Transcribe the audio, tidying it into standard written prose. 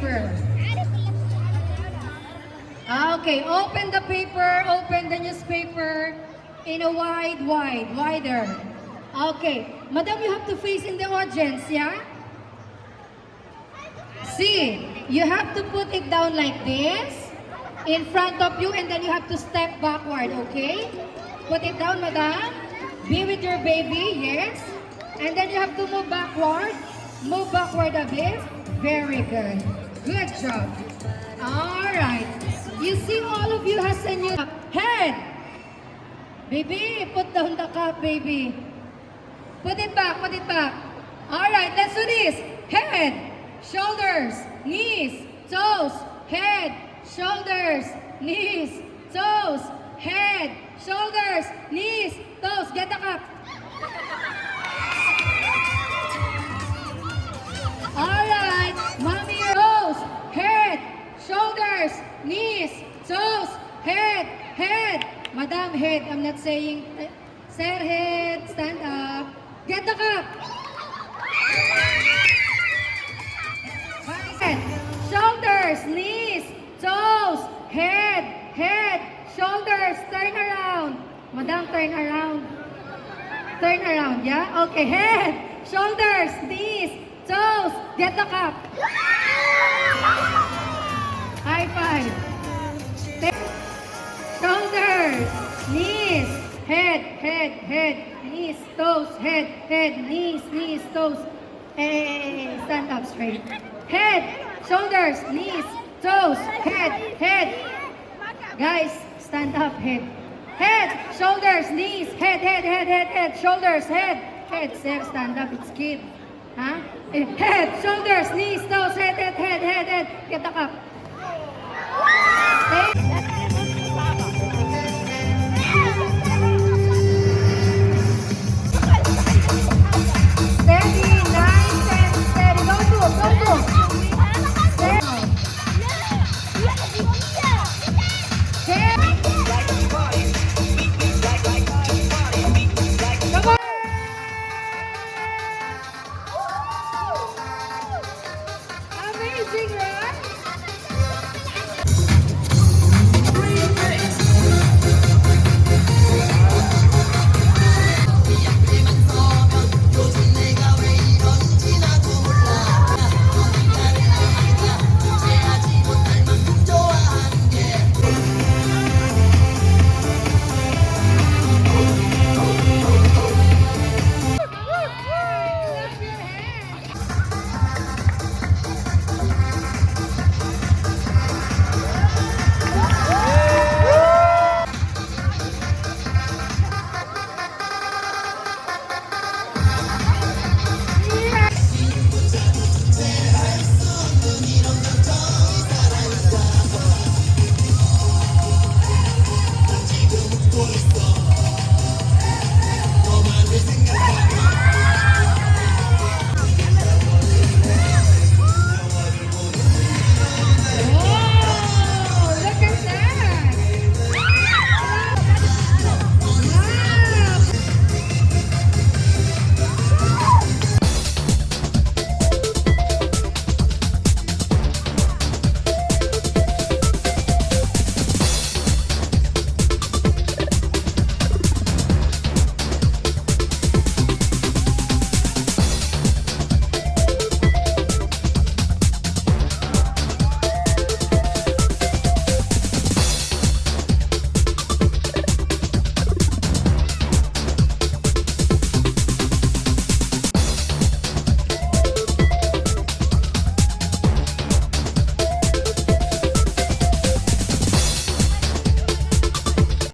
paper. Okay, open the paper, open the newspaper in a wider. Okay, madam, you have to face in the audience, yeah? See, you have to put it down like this in front of you and then you have to step backward, okay? Put it down, madam. Be with your baby, yes. And then you have to move backward. Move backward a bit. Very good. Good job. All right. You see, all of you has a new head. Baby, put down the cup, baby. Put it back, put it back. All right, let's do this. Head, shoulders, knees, toes, head, shoulders, knees, toes, head, shoulders, knees, toes. Get the cup. All right, mommy, toes, head, shoulders, knees, toes, head. Madam, head. I'm not saying, sir, head, stand up. Get the cup. Head, shoulders, knees, toes, head, shoulders, turn around. Madam, turn around. Turn around, yeah? Okay, head, shoulders, knees, toes, get the cup. High five. Shoulders, knees, head, knees, toes, head, knees, toes. Hey, stand up straight. Head, shoulders, knees, toes, head. Guys, stand up, head. Head, shoulders, knees, head, shoulders, head. Sir, stand up, it's kid. Huh? Head, shoulders, knees, toes, head. Get the cup.